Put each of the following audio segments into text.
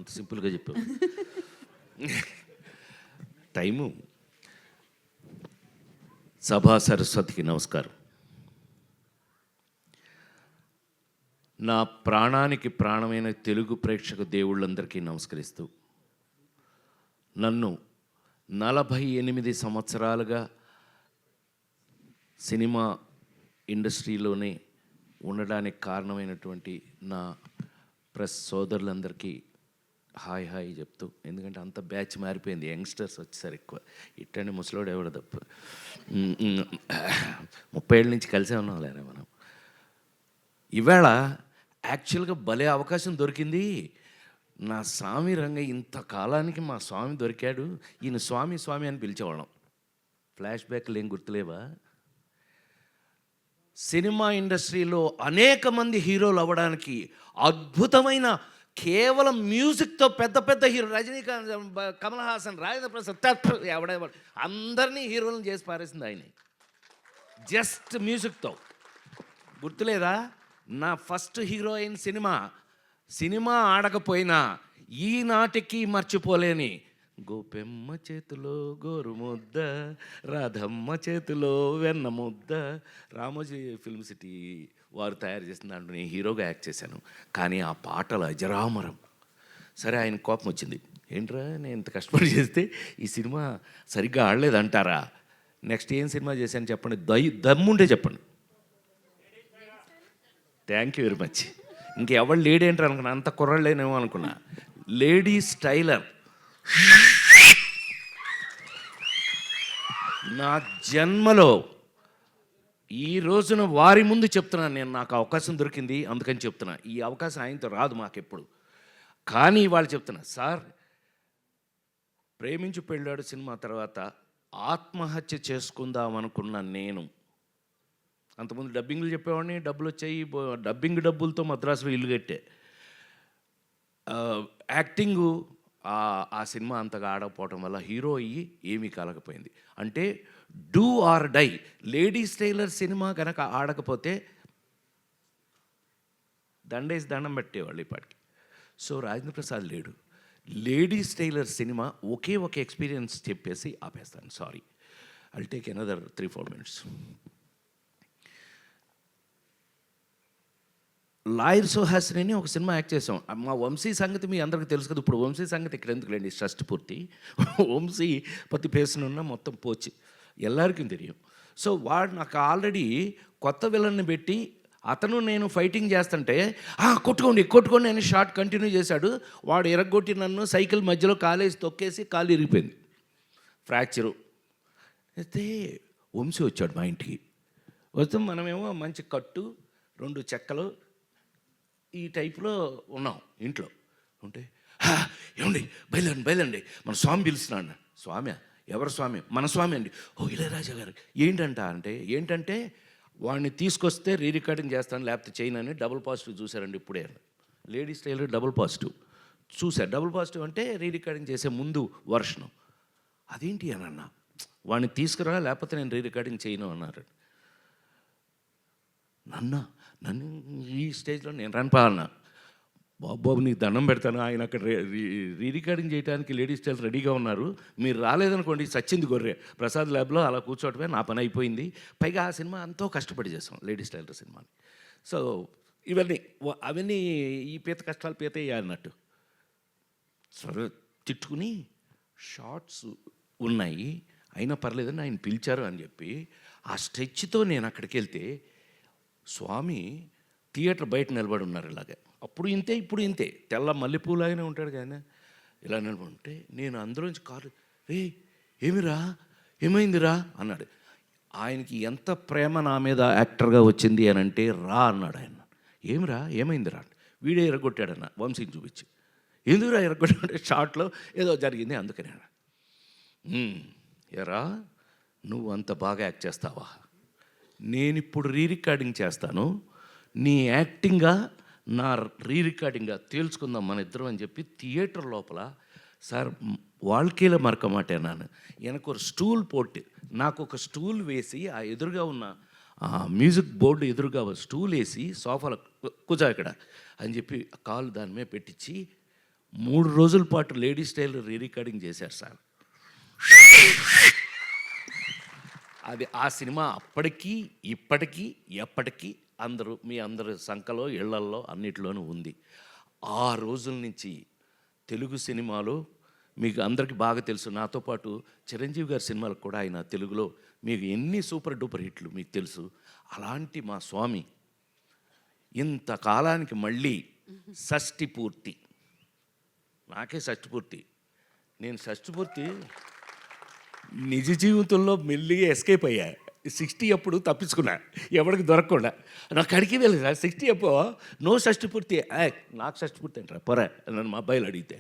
అంత సింపుల్గా చెప్పావు. టైము. సభా సరస్వతికి నమస్కారం. నా ప్రాణానికి ప్రాణమైన తెలుగు ప్రేక్షక దేవుళ్ళందరికీ నమస్కరిస్తూ, నన్ను 48 సంవత్సరాలుగా సినిమా ఇండస్ట్రీలోనే ఉండడానికి కారణమైనటువంటి నా ప్రెస్ సోదరులందరికీ హాయ్ హాయ్ చెప్తూ, ఎందుకంటే అంత బ్యాచ్ మారిపోయింది, యంగ్స్టర్స్ వచ్చేసారు ఎక్కువ. ఇట్టండి ముసలోడు ఎవడు తప్ప 30 ఏళ్ళ నుంచి కలిసే ఉన్నాం లేరా మనం. ఇవాళ యాక్చువల్గా భలే అవకాశం దొరికింది. నా స్వామి రంగ ఇంతకాలానికి మా స్వామి దొరికాడు. ఈయన స్వామి స్వామి అని పిలిచేవాళ్ళం. ఫ్లాష్ బ్యాక్లు ఏం గుర్తులేవా? సినిమా ఇండస్ట్రీలో అనేక మంది హీరోలు అవ్వడానికి అద్భుతమైన కేవలం మ్యూజిక్తో పెద్ద పెద్ద హీరో రజనీకాంత్, కమల్ హాసన్, రాజేంద్ర ప్రసాద్ ఎవడెవడు అందరినీ హీరోలను చేసి పారేసింది ఆయన. జస్ట్ మ్యూజిక్తో. గుర్తులేదా? నా ఫస్ట్ హీరోయిన్ సినిమా ఆడకపోయినా ఈనాటికి మర్చిపోలేని గోపెమ్మ చేతిలో గోరు ముద్ద, రాధమ్మ చేతిలో వెన్న ముద్ద, రామోజీ ఫిల్మ్ సిటీ వారు తయారు చేసిన దాంట్లో నేను హీరోగా యాక్ట్ చేశాను. కానీ ఆ పాటలు అజరామరం. సరే, ఆయన కోపం వచ్చింది. ఏంట్రా నేను ఇంత కష్టపడి చేస్తే ఈ సినిమా సరిగ్గా ఆడలేదంటారా? నెక్స్ట్ ఏం సినిమా చేశాను చెప్పండి, దమ్ముంటే చెప్పండి. Thank you very much. ఇంకెవరు లేడీ ఏంటారు అనుకున్నా, అంత కుర్రలేనేమో అనుకున్నా. Lady styler. నా జన్మలో ఈ రోజున వారి ముందు చెప్తున్నాను, నేను నాకు అవకాశం దొరికింది అందుకని చెప్తున్నా. ఈ అవకాశం ఆయనతో రాదు మాకెప్పుడు. కానీ వాళ్ళు చెప్తున్నా, సార్ ప్రేమించి పెళ్ళాడు సినిమా తర్వాత ఆత్మహత్య చేసుకుందాం అనుకున్న నేను, అంతకుముందు డబ్బింగ్లు చెప్పేవాడిని, డబ్బులు వచ్చాయి, డబ్బింగ్ డబ్బులతో మద్రాసులో ఇల్లు కట్టే. యాక్టింగు ఆ సినిమా అంతగా ఆడకపోవటం వల్ల హీరో అయ్యి ఏమీ కలగపోయింది. అంటే do or die. Ladies tailor cinema కనుక ఆడకపోతే దండేసి దండం పెట్టేవాళ్ళు ఇప్పటికి. సో రాజేంద్ర ప్రసాద్ లేడు. లేడీస్ టైలర్ సినిమా ఒకే ఒక ఎక్స్పీరియన్స్ చెప్పేసి ఆపేస్తాను. Sorry, I'll take another 3-4 minutes. Lawyer Suhasini అని ఒక సినిమా యాక్ట్ చేసాం. మా వంశీ సంగతి మీ అందరికీ తెలుసు కదా. ఇప్పుడు వంశీ సంగతి ఇక్కడ ఎందుకు లేండి, షష్టి పూర్తి. వంశీ పత్తి పేసునున్న మొత్తం పోచి ఎల్లరికీ తెలియం. సో వాడు నాకు ఆల్రెడీ కొత్త విలన్ని పెట్టి అతను నేను ఫైటింగ్ చేస్తుంటే కొట్టుకోండి అని షార్ట్ కంటిన్యూ చేశాడు. వాడు ఎరగొట్టి నన్ను సైకిల్ మధ్యలో కాలేసి తొక్కేసి కాలు ఇరిగిపోయింది, ఫ్రాక్చరు. అయితే వంశీ వచ్చాడు మా ఇంటికి. వస్తే మనమేమో మంచి కట్టు 2 చెక్కలు ఈ టైప్లో ఉన్నాం ఇంట్లో ఉంటే, ఏమండి బయలండి మన స్వామి పిలుస్తున్నాడు. స్వామి? ఎవరు స్వామి? మన స్వామి అండి. ఓ ఇళయరాజా గారు. ఏంటంటే వాడిని తీసుకొస్తే రికార్డింగ్ చేస్తాను లేకపోతే చేయను అని డబుల్ పాజిటివ్ చూశారండి ఇప్పుడే. లేడీస్ టైలర్ డబుల్ పాజిటివ్ చూశారు. డబుల్ పాజిటివ్ అంటే రికార్డింగ్ చేసే ముందు వర్షను. అదేంటి అని అన్నా, వాడిని తీసుకురా లేకపోతే నేను రికార్డింగ్ చేయను అన్నారు. నన్ను ఈ స్టేజ్లో నేను రన్పాలన్నా, బాబు నీకు దండం పెడతాను, ఆయన అక్కడ రికార్డింగ్ చేయడానికి లేడీస్ టైలర్ రెడీగా ఉన్నారు, మీరు రాలేదనుకోండి సచ్చింది గొర్రె. ప్రసాద్ ల్యాబ్లో అలా కూర్చోవటమే నా పని అయిపోయింది. పైగా ఆ సినిమా ఎంతో కష్టపడి చేస్తాం, లేడీస్ టైలర్ సినిమాని. సో అవన్నీ ఈ పీత కష్టాలు పీత అన్నట్టు సరే తిట్టుకుని, షార్ట్స్ ఉన్నాయి అయినా పర్లేదని ఆయన పిలిచారు అని చెప్పి ఆ స్ట్రెచ్తో నేను అక్కడికి వెళ్తే స్వామి థియేటర్ బయట నిలబడి ఉన్నారు ఇలాగే. అప్పుడు ఇంతే ఇప్పుడు ఇంతే, తెల్ల మల్లెపూలాగానే ఉంటాడు కానీ ఇలా నిలబడి ఉంటే నేను అందులోంచి కారు, ఏమైందిరా అన్నాడు. ఆయనకి ఎంత ప్రేమ నా మీద యాక్టర్గా వచ్చింది అని అంటే రా అన్నాడు ఆయన. ఏమైందిరా? వీడే ఎరగొట్టాడన్న వంశీని చూపించి. ఎందుకురా ఎరగొట్టాడంటే షార్ట్లో ఏదో జరిగింది అందుకనే. ఎరా నువ్వు అంత బాగా యాక్ట్ చేస్తావా? నేను ఇప్పుడు రికార్డింగ్ చేస్తాను, నీ యాక్టింగ్గా నా రికార్డింగ్గా తేల్చుకుందాం మన ఇద్దరం అని చెప్పి థియేటర్ లోపల సార్ வாழ்க்கையில் மறக்க மாட்டேன் நான். எனக்கு ஒரு ஸ்டூல் போட்டு నాకు ఒక స్టూల్ వేసి ఆ ఎదురుగా ఉన్న మ్యూజిక్ బోర్డు ఎదురుగా స్టూల్ వేసి సోఫాలో కూర్చో ఇక్కడ అని చెప్పి కాలు దాని మీద పెట్టించి 3 రోజుల పాటు లేడీ స్టైల్ రికార్డింగ్ చేశారు సార్. అది ఆ సినిమా అప్పటికీ ఇప్పటికీ ఎప్పటికీ అందరూ మీ అందరి సంఖలో ఇళ్లల్లో అన్నిటిలోనూ ఉంది. ఆ రోజుల నుంచి తెలుగు సినిమాలో మీకు అందరికీ బాగా తెలుసు, నాతో పాటు చిరంజీవి గారి సినిమాలకు కూడా ఆయన తెలుగులో మీకు ఎన్ని సూపర్ డూపర్ హిట్లు మీకు తెలుసు. అలాంటి మా స్వామి ఇంతకాలానికి మళ్ళీ షష్ఠి పూర్తి, నాకే షష్ఠి పూర్తి, నేను షష్ఠి పూర్తి నిజ జీవితంలో మెల్లిగా ఎస్కేప్ అయ్యా. 60 అప్పుడు తప్పించుకున్నా, ఎవరికి దొరకకుండా. నాకు అడిగి వెళ్ళదు సార్ 60 అప్పుడు నో షష్ఠి పూర్తి, నాకు షష్ఠి పూర్తి అంటారా పొరా నన్ను మా అబ్బాయిలు అడిగితే.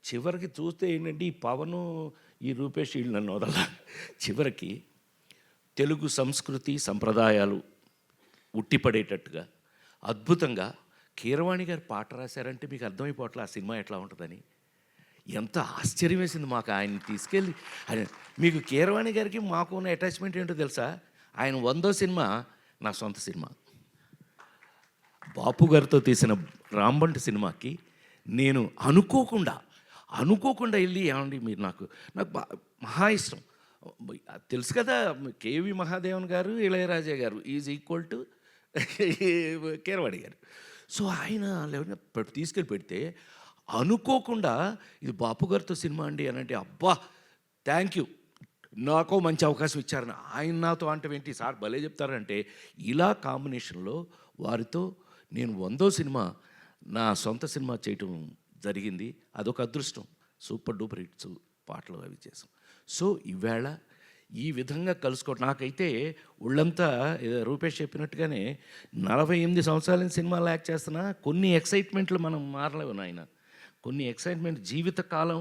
చివరికి చూస్తే ఏంటంటే ఈ పవను ఈ రూపేష్ వీళ్ళు నన్ను వదల. చివరికి తెలుగు సంస్కృతి సంప్రదాయాలు ఉట్టిపడేటట్టుగా అద్భుతంగా కీరవాణి గారు పాట రాశారంటే మీకు అర్థమైపోవట్లే ఆ సినిమా ఎట్లా ఉంటుందని. ఎంత ఆశ్చర్యం వేసింది మాకు ఆయన తీసుకెళ్ళి. ఆయన మీకు కీరవాణి గారికి మాకు ఉన్న అటాచ్మెంట్ ఏంటో తెలుసా? ఆయన 100వ సినిమా నా సొంత సినిమా. బాపు గారితో తీసిన రాంబంటి సినిమాకి నేను అనుకోకుండా వెళ్ళి, ఏమండి మీరు నాకు మహా ఇష్టం తెలుసు కదా, కేవి మహాదేవన్ గారు ఇళయరాజా గారు ఈజ్ ఈక్వల్ టు కీరవాణి గారు. సో ఆయన తీసుకెళ్ళి పెడితే అనుకోకుండా ఇది బాపు గారితో సినిమా అండి అని అంటే, అబ్బా థ్యాంక్ యూ, నాకో మంచి అవకాశం ఇచ్చారని. ఆయన నాతో అంటే ఏంటి సార్ భలే చెప్తారంటే, ఇలా కాంబినేషన్లో వారితో నేను 100వ సినిమా నా సొంత సినిమా చేయటం జరిగింది. అదొక అదృష్టం. సూపర్ డూపర్ హిట్స్ పాటలు అవి చేసాం. సో ఈవేళ ఈ విధంగా కలుసుకోవడం నాకైతే ఒళ్ళంతా రూపేష్ చెప్పినట్టుగానే 48 సంవత్సరాల సినిమాలు యాక్ట్ చేస్తున్నా కొన్ని ఎక్సైట్మెంట్లు మనం మారలేవు నాయన. కొన్ని ఎక్సైట్మెంట్ జీవితకాలం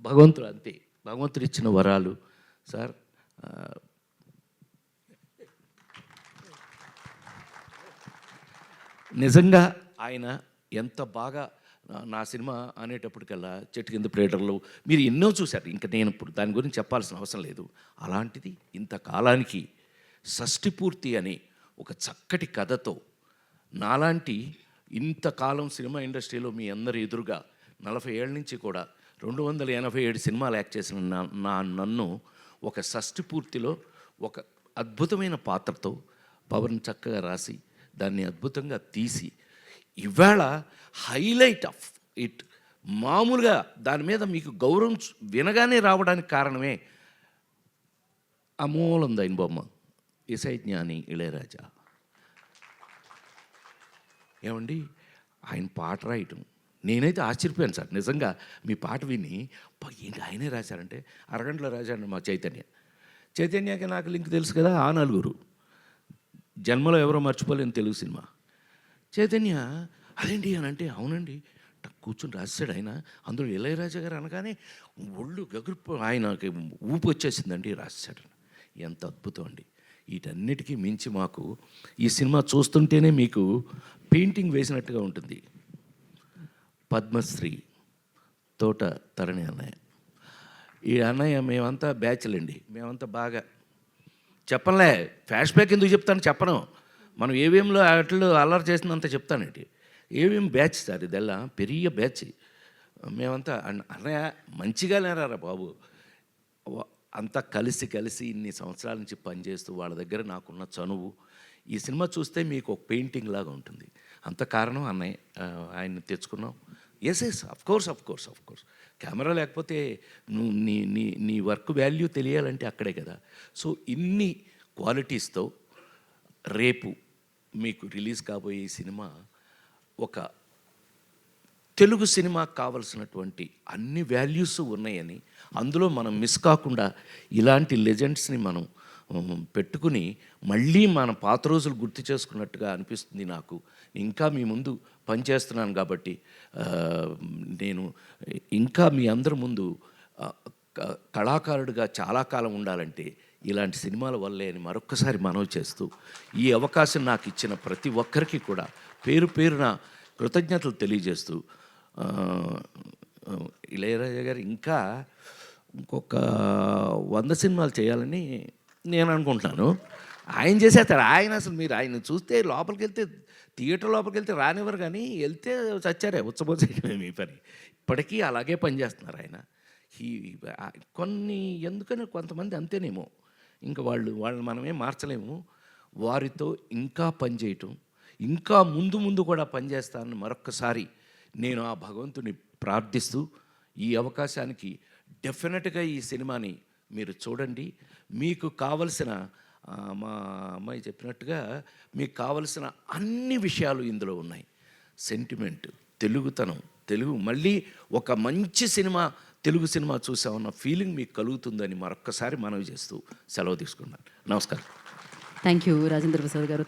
భగవంతుడు అంతే, భగవంతుడు ఇచ్చిన వరాలు సార్. నిజంగా ఆయన ఎంత బాగా నా సినిమా అనేటప్పటికల్లా చెట్టు కింద ప్రేటర్లు మీరు ఎన్నో చూశారు, ఇంకా నేను ఇప్పుడు దాని గురించి చెప్పాల్సిన అవసరం లేదు. అలాంటిది ఇంతకాలానికి షష్ఠి పూర్తి అని ఒక చక్కటి కథతో నాలాంటి ఇంతకాలం సినిమా ఇండస్ట్రీలో మీ అందరి ఎదురుగా 40 ఏళ్ళ నుంచి కూడా 287 సినిమాలు యాక్ట్ చేసిన నన్ను ఒక షష్ఠి పూర్తిలో ఒక అద్భుతమైన పాత్రతో పవన్ చక్కగా రాసి దాన్ని అద్భుతంగా తీసి ఇవాళ హైలైట్ ఆఫ్ ఇట్. మామూలుగా దాని మీద మీకు గౌరవం వినగానే రావడానికి కారణమే అమూలందైన బొమ్మ ఇసై జ్ఞాని ఇళయరాజా. ఏమండి ఆయన పాట రాయటం నేనైతే ఆశ్చర్యపోయాను సార్. నిజంగా మీ పాట విని ఏంటి ఆయనే రాశారంటే, అరగంటలో రాశాడు మా చైతన్యకి నాకు లింక్ తెలుసు కదా, ఆ నలుగురు జన్మలో ఎవరో మర్చిపోలేని తెలుగు సినిమా. చైతన్య అదేంటి అని అంటే, అవునండి కూర్చొని రాశాడు ఆయన. అందులో ఇళయరాజా గారు అనగానే ఒళ్ళు గగురు ఆయనకి ఊపు వచ్చేసిందండి, రాశాడు. ఎంత అద్భుతం అండి. వీటన్నిటికీ మించి మాకు ఈ సినిమా చూస్తుంటేనే మీకు పెయింటింగ్ వేసినట్టుగా ఉంటుంది. పద్మశ్రీ తోట తరణి అన్నయ్య, ఈ అన్నయ్య మేమంతా బ్యాచ్లండి, మేమంతా బాగా చెప్పలే. ఫ్లాష్ బ్యాక్ ఎందుకు చెప్తాను చెప్పను, మనం ఏవిఎంలో అట్లు అల్లరి చేసినంత చెప్తానండి. ఏవిఎం బ్యాచ్ సార్, ఇదెల్లా పెరియ బ్యాచ్. మేమంతా అన్నయ్య మంచిగా లేరారా బాబు, అంతా కలిసి ఇన్ని సంవత్సరాల నుంచి పనిచేస్తూ వాళ్ళ దగ్గర నాకున్న చనువు. ఈ సినిమా చూస్తే మీకు ఒక పెయింటింగ్ లాగా ఉంటుంది. అంత కారణం అన్నయ్య, ఆయన్ని తెచ్చుకున్నాం. ఎస్ అఫ్ కోర్స్ కెమెరా లేకపోతే నువ్వు నీ వర్క్ వాల్యూ తెలియాలంటే అక్కడే కదా. సో ఇన్ని క్వాలిటీస్తో రేపు మీకు రిలీజ్ కాబోయే ఈ సినిమా ఒక తెలుగు సినిమాకు కావలసినటువంటి అన్ని వాల్యూస్ ఉన్నాయని, అందులో మనం మిస్ కాకుండా ఇలాంటి లెజెండ్స్ని మనం పెట్టుకుని మళ్ళీ మన పాత రోజులు గుర్తు చేసుకున్నట్టుగా అనిపిస్తుంది నాకు. ఇంకా మీ ముందు పనిచేస్తున్నాను కాబట్టి నేను ఇంకా మీ అందరి ముందు కళాకారుడిగా చాలా కాలం ఉండాలంటే ఇలాంటి సినిమాల వల్లే అని మరొక్కసారి మనవి చేస్తూ, ఈ అవకాశం నాకు ఇచ్చిన ప్రతి ఒక్కరికి కూడా పేరు పేరున కృతజ్ఞతలు తెలియజేస్తూ, ఇళయరాజా గారు ఇంకా ఇంకొక 100 సినిమాలు చేయాలని నేను అనుకుంటున్నాను. ఆయన చేసేస్తాడు. ఆయన అసలు మీరు ఆయన చూస్తే లోపలికి వెళ్తే థియేటర్ లోపలికి వెళ్తే రానివ్వరు, కానీ వెళ్తే చచ్చారే ఉచ్చబోసేయడమే మీ పని. ఇప్పటికీ అలాగే పనిచేస్తున్నారు ఆయన. ఈ కొన్ని ఎందుకని కొంతమంది అంతేనేమో, ఇంకా వాళ్ళని మనమేం మార్చలేము. వారితో ఇంకా పనిచేయటం, ఇంకా ముందు ముందు కూడా పనిచేస్తానని మరొక్కసారి నేను ఆ భగవంతుని ప్రార్థిస్తూ, ఈ అవకాశానికి డెఫినెట్గా ఈ సినిమాని మీరు చూడండి. మీకు కావలసిన మా అమ్మాయి చెప్పినట్టుగా మీకు కావలసిన అన్ని విషయాలు ఇందులో ఉన్నాయి. సెంటిమెంట్, తెలుగుతనం, తెలుగు మళ్ళీ ఒక మంచి సినిమా, తెలుగు సినిమా చూసామన్న ఫీలింగ్ మీకు కలుగుతుందని మరొక్కసారి మనవి చేస్తూ సెలవు తీసుకున్నాను. నమస్కారం. థ్యాంక్ యూ రాజేంద్ర ప్రసాద్ గారు.